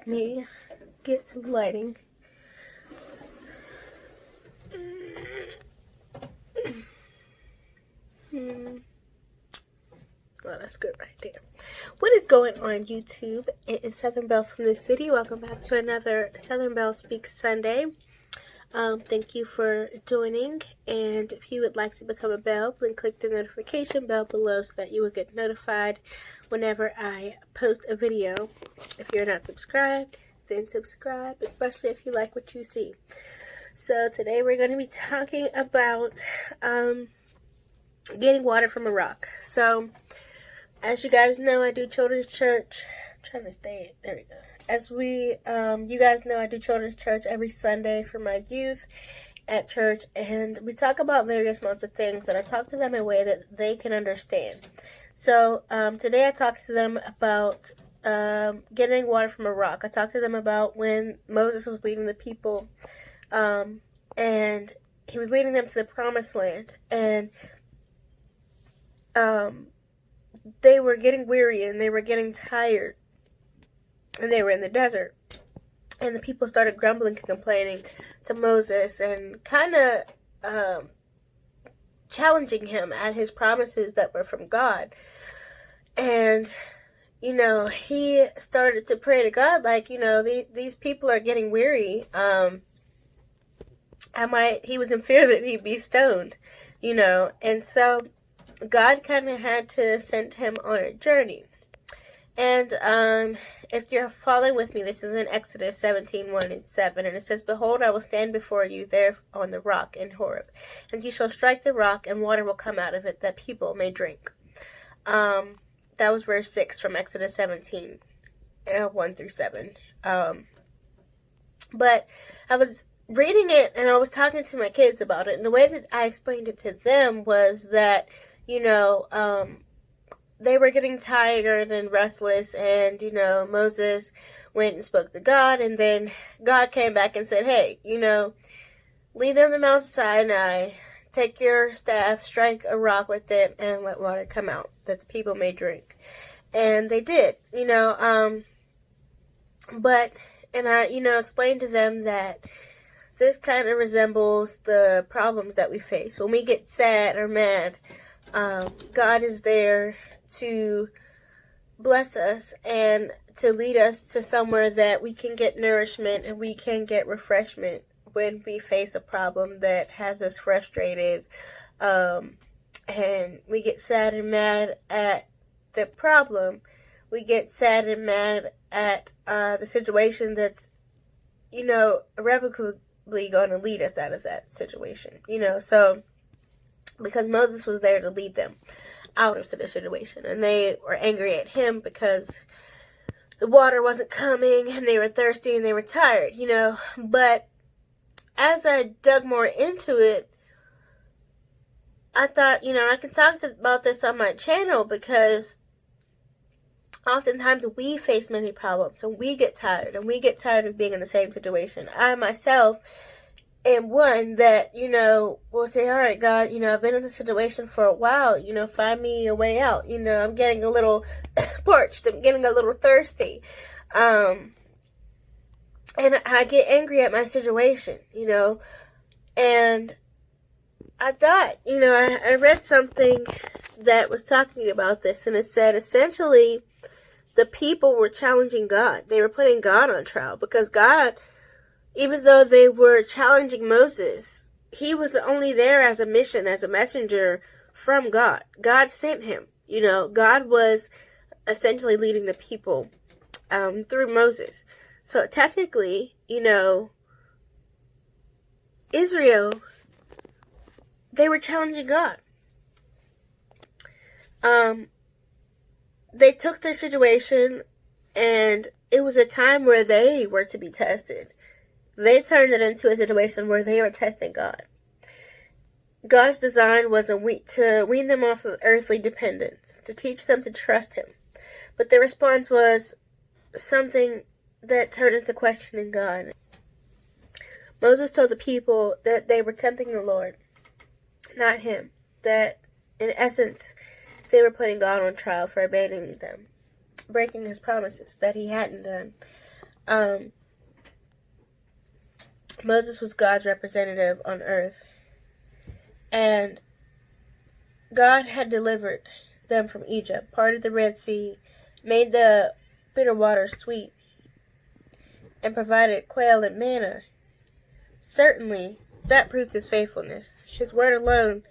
me get some lighting. Well, that's good right there. What is going on, YouTube? It is Southern Belle from the city. Welcome back to another Southern Belle Speaks Sunday. Thank you for joining, and if you would like to become a Belle, then click the notification bell below so that you will get notified whenever I post a video. If you're not subscribed, then subscribe, especially if you like what you see. So today we're going to be talking about getting water from a rock. So as you guys know, I do children's church. I'm trying to stay, there we go. As you guys know, I do children's church every Sunday for my youth at church, and we talk about various amounts of things, and I talk to them in a way that they can understand. So today I talked to them about getting water from a rock. I talked to them about when Moses was leading the people, and he was leading them to the promised land, and they were getting weary and they were getting tired, and they were in the desert, and the people started grumbling and complaining to Moses and kind of challenging him at his promises that were from God. And he started to pray to God, like, these people are getting weary. He was in fear that he'd be stoned, and so God kind of had to send him on a journey. And if you're following with me, this is in Exodus 17:1-7, and it says, "Behold, I will stand before you there on the rock in Horeb, and you shall strike the rock, and water will come out of it, that people may drink." That was verse 6 from Exodus 17, 1-7. But I was reading it, and I was talking to my kids about it, and the way that I explained it to them was that, they were getting tired and restless, and, Moses went and spoke to God, and then God came back and said, hey, lead them to Mount Sinai, take your staff, strike a rock with it, and let water come out, that the people may drink. And they did, and I, explained to them that this kind of resembles the problems that we face. When we get sad or mad, God is there to bless us and to lead us to somewhere that we can get nourishment and we can get refreshment when we face a problem that has us frustrated, and we get sad and mad at the problem. We get sad and mad at the situation that's irrevocably going to lead us out of that situation, so because Moses was there to lead them out of the situation, and they were angry at him because the water wasn't coming, and they were thirsty, and they were tired, but as I dug more into it, I thought, I can talk about this on my channel, because oftentimes we face many problems, and we get tired of being in the same situation. I myself am one that, will say, all right, God, I've been in this situation for a while, find me a way out. I'm getting a little parched. I'm getting a little thirsty. And I get angry at my situation, and I thought, I read something that was talking about this, and it said, essentially, the people were challenging God. They were putting God on trial, because God, even though they were challenging Moses, he was only there as a mission, as a messenger from God. God sent him. God was essentially leading the people through Moses. So technically, Israel, they were challenging God. They took their situation, and it was a time where they were to be tested. They turned it into a situation where they were testing God. God's design was to wean them off of earthly dependence, to teach them to trust him. But their response was something that turned into questioning God. Moses told the people that they were tempting the Lord, not him. That, in essence, they were putting God on trial for abandoning them, breaking his promises that he hadn't done. Moses was God's representative on earth, and God had delivered them from Egypt, parted the Red Sea, made the bitter water sweet, and provided quail and manna. Certainly, that proved his faithfulness. His word alone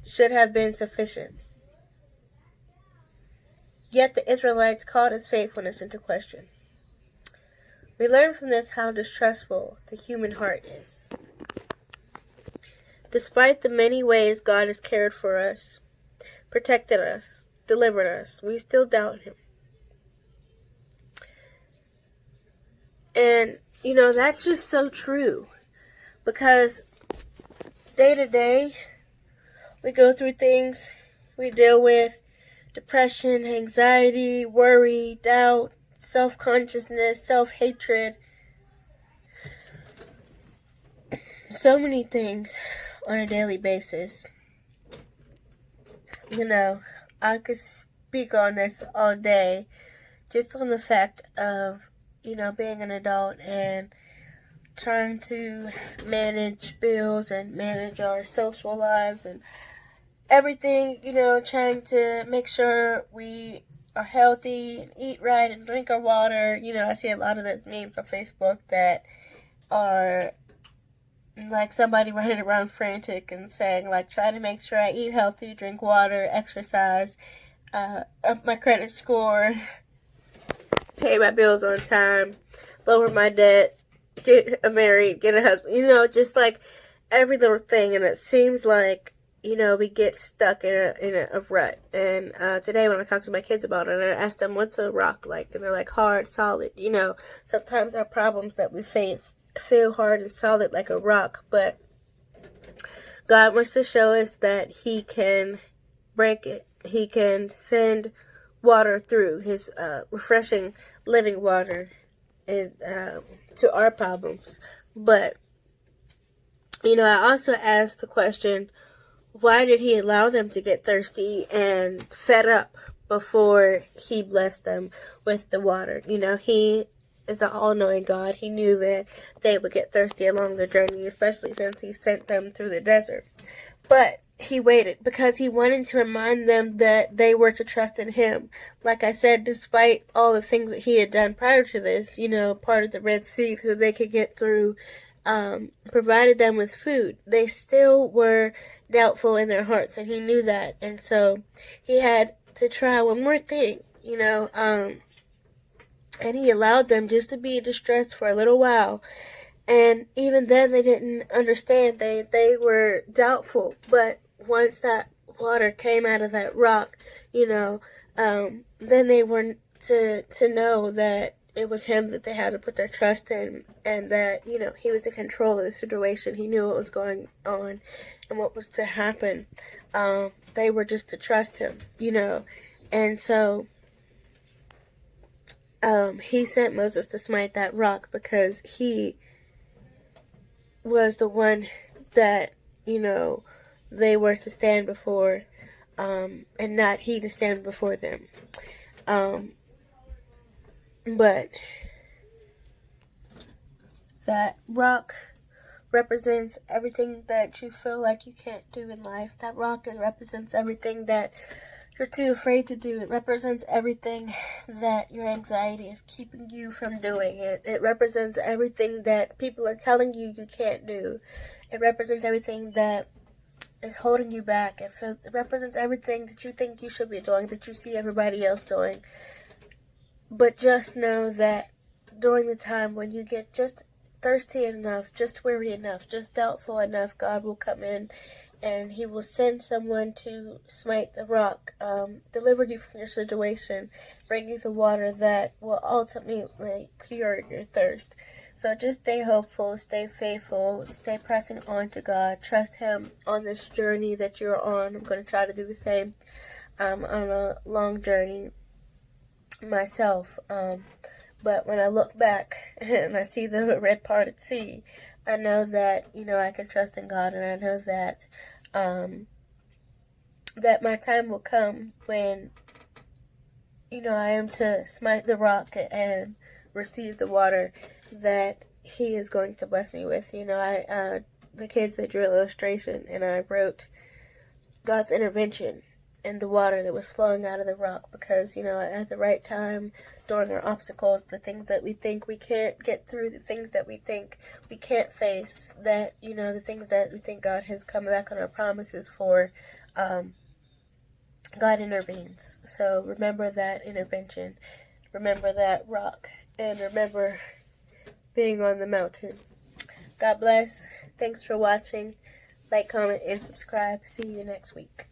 should have been sufficient. Yet the Israelites called his faithfulness into question. We learn from this how distrustful the human heart is. Despite the many ways God has cared for us, protected us, delivered us, we still doubt him. And, that's just so true. Because day to day, we go through things, we deal with depression, anxiety, worry, doubt, self-consciousness, self-hatred. So many things on a daily basis. I could speak on this all day, just on the fact of, being an adult and trying to manage bills and manage our social lives and everything, trying to make sure we are healthy and eat right and drink our water. I see a lot of those memes on Facebook that are like somebody running around frantic and saying, like, try to make sure I eat healthy, drink water, exercise, up my credit score, pay my bills on time, lower my debt, get married, get a husband, just like every little thing. And it seems like, we get stuck in a rut. And today when I talked to my kids about it, I asked them, what's a rock like? And they're like, hard, solid. Sometimes our problems that we face feel hard and solid like a rock, but God wants to show us that he can break it. He can send water through his refreshing living water to our problems. But I also asked the question, why did he allow them to get thirsty and fed up before he blessed them with the water? He is an all-knowing God. He knew that they would get thirsty along the journey, especially since he sent them through the desert. But he waited because he wanted to remind them that they were to trust in him. Like I said, despite all the things that he had done prior to this, part of the Red Sea so they could get through, provided them with food, they still were doubtful in their hearts, and he knew that. And so he had to try one more thing, and he allowed them just to be distressed for a little while. And even then they didn't understand. They were doubtful. But once that water came out of that rock, then they were to know that it was him that they had to put their trust in, and that, he was in control of the situation. He knew what was going on and what was to happen. They were just to trust him, And so he sent Moses to smite that rock because he was the one that, they were to stand before, and not he to stand before them. But that rock represents everything that you feel like you can't do in life. That rock represents everything that you're too afraid to do. It represents everything that your anxiety is keeping you from doing. It represents everything that people are telling you you can't do. It represents everything that is holding you back. It represents everything that you think you should be doing, that you see everybody else doing. But just know that during the time when you get just thirsty enough, just weary enough, just doubtful enough, God will come in and he will send someone to smite the rock, deliver you from your situation, bring you the water that will ultimately cure your thirst. So just stay hopeful, stay faithful, stay pressing on to God. Trust him on this journey that you're on. I'm going to try to do the same. I'm on a long journey myself. But when I look back and I see the red parted sea, I know that, I can trust in God, and I know that that my time will come when, I am to smite the rock and receive the water that he is going to bless me with. The kids, they drew an illustration, and I wrote God's intervention in the water that was flowing out of the rock, because, at the right time, during our obstacles, the things that we think we can't get through, the things that we think we can't face, the things that we think God has come back on our promises for, God intervenes. So remember that intervention, remember that rock, and remember being on the mountain. God bless. Thanks for watching. Like, comment, and subscribe. See you next week.